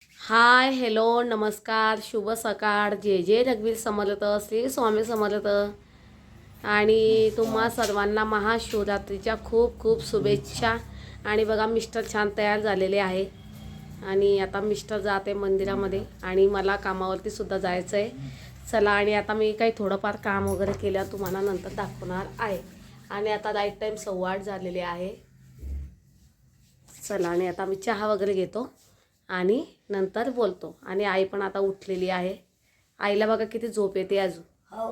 Hi hello नमस्कार शुभ सकाळ. जे जे रघुवीर समर्थ श्री स्वामी समर्थ. आणि तुम्हा सर्वांना महाशिवरात्रीच्या खूप खूप शुभेच्छा. आणि बघा मिस्टर छान तयार झालेले आहे आणि आता मिस्टर जाते मंदिरामध्ये आणि मला कामावरती सुद्धा जायचं आहे. चला आणि आता मी काही थोडंफार काम वगैरे केलं तुम्हाला नंतर दाखवणार आहे. आणि आता राईट टाईम 8:15 झालेले आहे. चला आणि आता मी चहा वगैरे घेतो आणि नंतर बोलतो. आणि आई पण आता उठलेली आहे. आईला बघा किती झोप येते अजून. हो.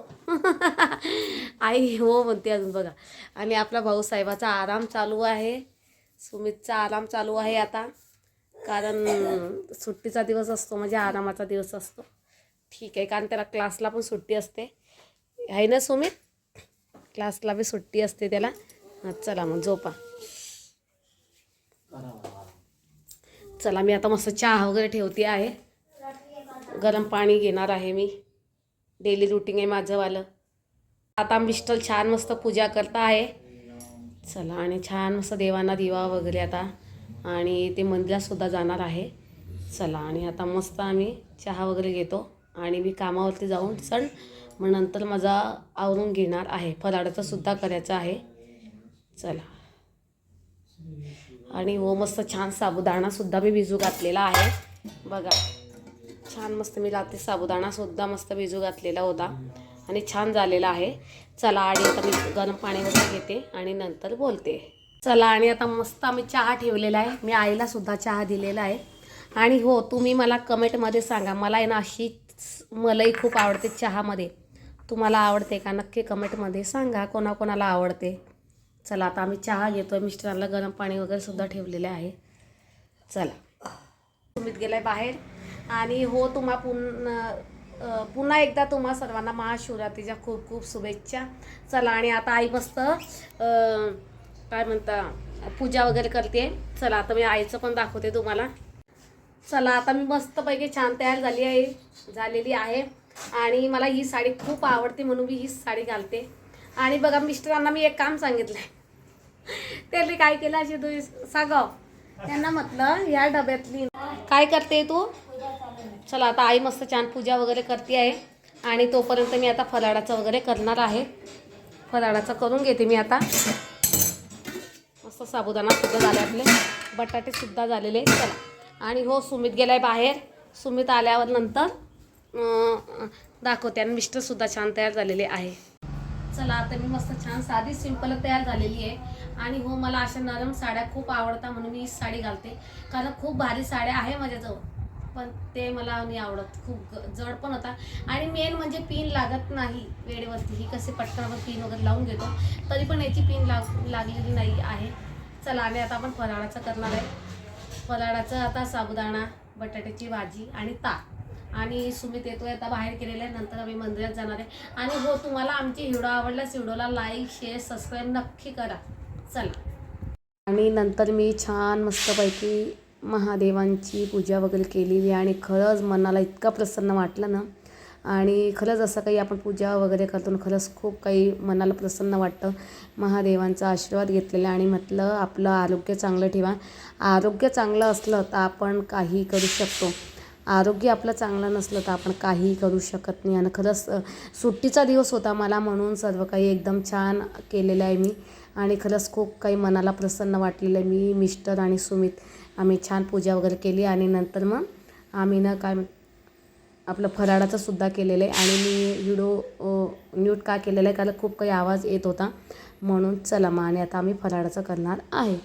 आई हो म्हणते अजून बघा. आणि आपला भाऊसाहेबाचा आराम चालू आहे. सुमितचा आराम चालू आहे आता, कारण सुट्टीचा दिवस असतो म्हणजे आरामाचा दिवस असतो. ठीक आहे, कारण त्याला क्लासला पण सुट्टी असते आहे ना सुमित. क्लासला बी सुट्टी असते त्याला. चला मग झोपा. चला मी आता मस्त चहा वगैरे ठेवते आहे. गरम पाणी घेणार आहे मी. डेली रुटीन आहे माझंवालं. आता मिस्टर छान मस्त पूजा करता आहे. चला आणि छान मस्त देवांना दिवा वगैरे आता. आणि ते मंदिरातसुद्धा जाणार आहे. चला आणि आता मस्त आम्ही चहा वगैरे घेतो आणि मी कामावरती जाऊन मग नंतर माझा आवरून घेणार आहे. फराळाचं सुद्धा करायचं आहे. चला आणि हो मस्त छान साबुदाणासुद्धा मी भिजू घातलेला आहे बघा. छान मस्त मी रात्री साबुदाणासुद्धा मस्त भिजू घातलेला होता आणि छान झालेला आहे. चला आणि आता मी गरम पाणी वगैरे घेते आणि नंतर बोलते. चला आणि आता मस्त आम्ही चहा ठेवलेला आहे. मी आईलासुद्धा चहा दिलेला आहे. आणि हो तुम्ही मला कमेंटमध्ये सांगा. मला आहे ना अशी मलई खूप आवडते चहामध्ये. तुम्हाला आवडते का नक्की कमेंटमध्ये सांगा. कोणाकोणाला आवडते. चला आता आम्ही चहा घेतो आहे. मिस्टरांना गरम पाणी वगैरे सुद्धा ठेवलेले आहे. चला सुमित गेलाय बाहेर. आणि हो पुन्हा एकदा तुम्हा सर्वांना महाशिवरात्रीच्या खूप खूप शुभेच्छा. चला आणि आता आई मस्त काय म्हणता पूजा वगैरे करते. चला आता मी आईचं पण दाखवते तुम्हाला. चला आता मी मस्तपैकी छान तयार झालेली आहे. आणि मला ही साडी खूप आवडते म्हणून मी ही साडी घालते. आणि बघा मिस्टरांना मी एक काम सांगितलं आहे. त्यांनी काय केलं अशी तू सांगाव. त्यांना म्हटलं या डब्यातली काय करते तू. चला आता आई मस्त छान पूजा वगैरे करते आहे. आणि तोपर्यंत मी आता फराळाचं वगैरे करणार आहे. फराळाचं करून घेते मी आता. मस्त साबुदाणासुद्धा झाले आपले. बटाटेसुद्धा झालेले. चला आणि हो सुमित गेलाय बाहेर. सुमित आल्यावर नंतर दाखवते. आणि मिस्टरसुद्धा छान तयार झालेले आहे. चला आता मी मस्त छान साधी सिंपल तयार झालेली आहे. आणि हो मला अशा नरम साड्या खूप आवडतात म्हणून मी ही साडी घालते. कारण खूप भारी साड्या आहे माझ्याजवळ, पण ते मला नाही आवडत. खूप जड पण होता. आणि मेन म्हणजे पिन लागत नाही वेळेवरती. ही कसे पटकनवर पिन वगैरे लावून घेतो तरी पण याची पिन लागलेली नाही आहे. चला आणि आता आपण फराळाचं करणार आहे. फराळाचं आता साबुदाणा, बटाट्याची भाजी आणि ताक. आणि सुमित येतोय आता बाहेर केलेलं आहे. नंतर आम्ही मंदिरात जाणार आहे. आणि हो तुम्हाला आमची व्हिडिओ आवडल्यास व्हिडिओला लाईक शेअर सबस्क्राईब नक्की करा. चला आणि नंतर मी छान मस्तपैकी महादेवांची पूजा वगैरे केलेली. आणि खरंच मनाला इतकं प्रसन्न वाटलं ना. आणि खरंच असं काही आपण पूजा वगैरे करतो ना, खरंच खूप काही मनाला प्रसन्न वाटतं. महादेवांचा आशीर्वाद घेतलेला. आणि म्हटलं आपलं आरोग्य चांगलं ठेवा. आरोग्य चांगलं असलं तर आपण काही करू शकतो. आरोग्य आपलं चांगलं नसलं तर आपण काहीही करू शकत नाही. आणि खरंच सुट्टीचा दिवस होता मला म्हणून सर्व काही एकदम छान केलेलं आहे मी. आणि खरंच खूप काही मनाला प्रसन्न वाटलेलं आहे. मी मिस्टर आणि सुमित आम्ही छान पूजा वगैरे केली. आणि नंतर मग आम्ही ना काय आपलं फराळाचं सुद्धा केलेलं आहे. आणि मी व्हिडिओ म्यूट का केलेलं आहे कारण खूप काही आवाज येत होता म्हणून. चला मग आणि आता आम्ही फराळाचं करणार आहे.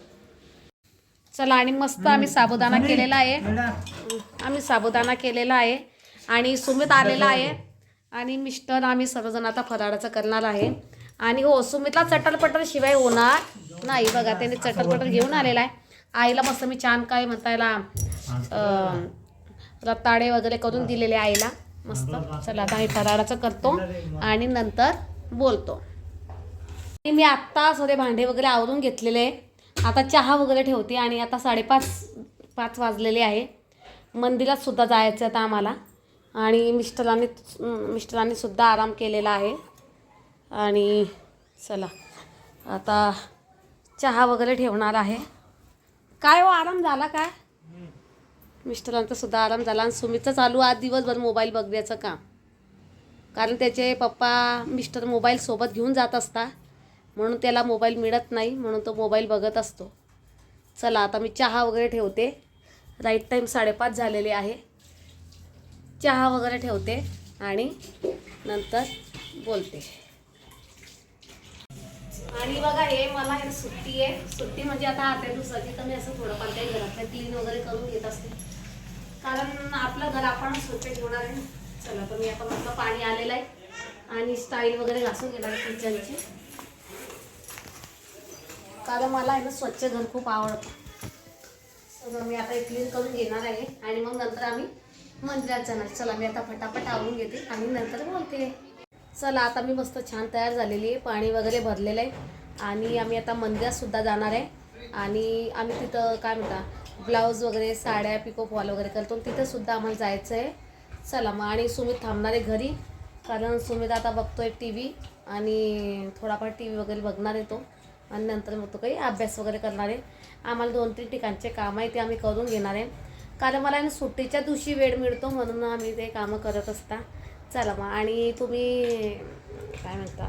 चला आणि मस्त आम्ही साबुदाणा केलेला आहे. आणि सुमित आलेला आहे. आणि मिस्टर आम्ही सर्वजण आता फराळाचं करणार आहे. आणि हो सुमितला चटरपटर शिवाय होणार नाही बघा. त्याने चटरपटर घेऊन आलेला आहे. आईला मस्त मी छान काय म्हणता याला रताळे वगैरे करून दिलेले आईला मस्त. चला आता आम्ही फराळाचं करतो आणि नंतर बोलतो. मी आत्ता सगळे भांडे वगैरे आवरून घेतलेले आहे. आता चहा वगैरे ठेवते. आणि आता 5:30 वाजलेले आहे. मंदिरात सुद्धा जायचं आता आम्हाला. आणि मिस्टरांनी सुद्धा आराम केलेला आहे. आणि चला आता चहा वगैरे ठेवणार आहे. काय हो आराम झाला काय. मिस्टरांचा सुद्धा आराम झाला आणि सुमितचं चालू आज दिवसभर मोबाईल बघण्याचं काम. कारण त्याचे पप्पा मिस्टर मोबाईल सोबत घेऊन जात असता म्हणून त्याला मोबाईल मिळत नाही, म्हणून तो मोबाईल बघत असतो. चला आता मी चहा वगैरे ठेवते. राईट टाईम 5:30 झालेले आहे. चहा वगैरे ठेवते आणि नंतर बोलते. आणि बघा हे मला हे सुट्टी आहे. सुट्टी म्हणजे आता 8 दिवसाची, तर मी असं थोडंफार काही घरातलं क्लीन वगैरे करून घेत असते, कारण आपलं घर आपण स्वच्छ ठेवणार आहे. चला तर मी आता म्हटलं पाणी आलेलं आहे आणि स्टाईल वगैरे घासून घेणार आहे किचनची, कारण मला आहे ना स्वच्छ घर खूप आवडतं. सगळं मी आता क्लीन करून घेणार आहे आणि मग नंतर आम्ही मंदिरात जाणार. चला मी आता फटाफट आवरून घेते आणि नंतर बोलते. चला आता मी मस्त छान तयार झालेली आहे. पाणी वगैरे भरलेलं आहे आणि आम्ही आता मंदिरातसुद्धा जाणार आहे. आणि आम्ही तिथं काय म्हणता ब्लाऊज वगैरे साड्या पिको फॉल वगैरे करतो, तिथंसुद्धा आम्हाला जायचं आहे. चला मग. आणि सुमित थांबणार आहे घरी, कारण सुमित आता बघतोय TV आणि थोडाफार TV वगैरे बघणार आहे तो, आणि नंतर मग तो काही अभ्यास वगैरे करणार आहे. आम्हाला 2-3 ठिकाणचे काम आहे ते आम्ही करून घेणार आहे, कारण मला सुट्टीच्या दिवशी वेळ मिळतो म्हणून आम्ही ते कामं करत असता. चला मग. आणि तुम्ही काय म्हणता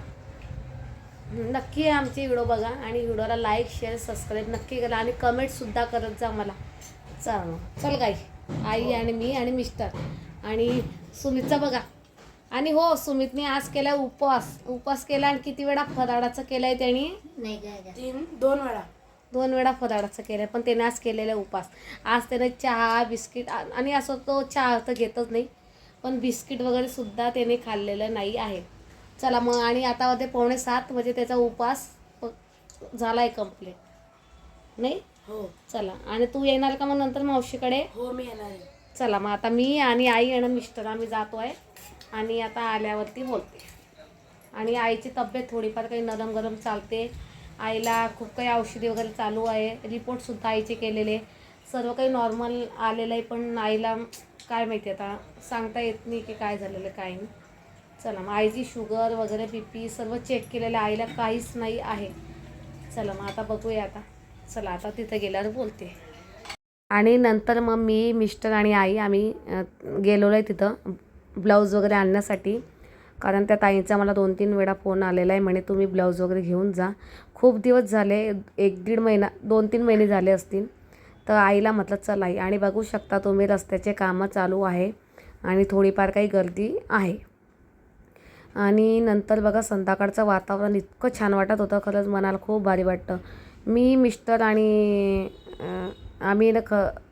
नक्की आमचे व्हिडिओ बघा आणि व्हिडिओला लाईक शेअर सबस्क्राईब नक्की करा आणि कमेंटसुद्धा करत जा मला. चला मग. चल गाई, आई आणि मी आणि मिस्टर आणि सुमितचा बघा. आणि हो, सुमितने आज केला उपवास केला. आणि किती वेळा फराळाचं केलं आहे त्याने? नाही, 2 वेळा फराळाचं केलं आहे, पण त्याने आज केलेला उपवास. आज त्याने चहा बिस्किट आणि असं तो चहा तर घेतच नाही, पण बिस्किट वगैरे सुद्धा त्याने खाल्लेलं नाही आहे. चला मग. आणि आता होते 6:45 म्हणजे त्याचा उपवास झाला आहे कंप्लीट, नाही? हो. चला. आणि तू येणार का मग नंतर मावशीकडे? हो, मी येणार आहे. चला मग. आता मी आणि आई आणि मिस्टर आम्ही जातो आहे आणि आता आल्यावरती बोलते. आणि आईची तब्येत थोडीफार काही नरम गरम चालते. आईला खूप काही औषधी वगैरे चालू आहे. रिपोर्टसुद्धा आईचे केलेले, सर्व काही नॉर्मल आलेलं आहे, पण आईला काय माहिती आता सांगता येत नाही की काय झालेलं काय नाही. चला मग. आईची शुगर वगैरे BP सर्व चेक केलेलं, आईला काहीच नाही आहे. चला मग आता बघूया. आता चला आता तिथं गेल्यावर बोलते. आणि नंतर मग मी मिस्टर आणि आई आम्ही गेलेलो आहे तिथं ब्लाऊज वगैरे आणण्यासाठी, कारण त्या ताईंचा मला 2-3 वेळा फोन आलेला आहे, म्हणे तुम्ही ब्लाऊज वगैरे घेऊन जा. खूप दिवस झाले, 1-1.5 महिना 2-3 महिने झाले असतील. तर आईला म्हटलं चल आई. आणि बघू शकता तुम्ही रस्त्याचे कामं चालू आहे आणि थोडीफार काही गर्दी आहे. आणि नंतर बघा संध्याकाळचं वातावरण इतकं छान वाटत होतं, खरंच मनाला खूप भारी वाटतं. मी मिस्टर आणि आम्ही ना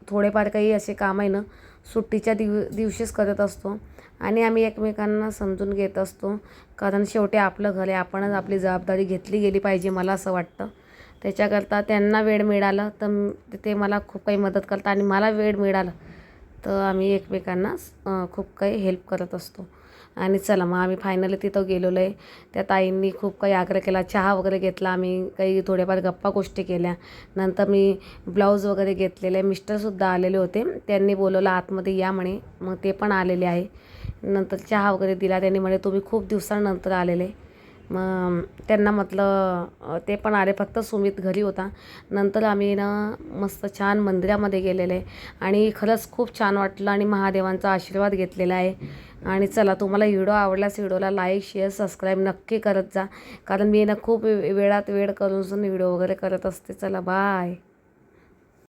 थोडेफार काही असे काम आहे ना सुट्टीच्या दिवशीच करत असतो आणि आम्ही एकमेकांना समजून घेत असतो, कारण शेवटी आपलं घर आहे, आपणच आपली जबाबदारी घेतली गेली पाहिजे मला असं वाटतं. त्याच्याकरता त्यांना वेळ मिळाला तर ते मला खूप काही मदत करतात आणि मला वेळ मिळाला तर आम्ही एकमेकांना खूप काही हेल्प करत असतो. आणि चला मग आम्ही फायनली तिथं गेलेलो आहे. त्या ताईंनी खूप काही आग्रह केला, चहा वगैरे घेतला, आम्ही काही थोड्याफार गप्पा गोष्टी केल्या. नंतर मी ब्लाऊज वगैरे घेतलेले, मिस्टरसुद्धा आलेले होते, त्यांनी बोलवलं आतमध्ये या म्हणे, मग ते पण आलेले आहे. नंतर चहा वगैरे दिला. त्यांनी म्हणे तुम्ही खूप दिवसानंतर आलेले. मग त्यांना म्हटलं ते पण आले, फक्त सुमित घरी होता. नंतर आम्ही ना मस्त छान मंदिरामध्ये गेलेले आणि खरंच खूप छान वाटलं आणि महादेवांचा आशीर्वाद घेतलेला आहे. आणि चला, तुम्हाला व्हिडिओ आवडल्यास व्हिडिओला लाईक शेअर सबस्क्राईब नक्की करत जा, कारण मी ना खूप वेळात वेळ करून व्हिडिओ वगैरे करत असते. चला बाय.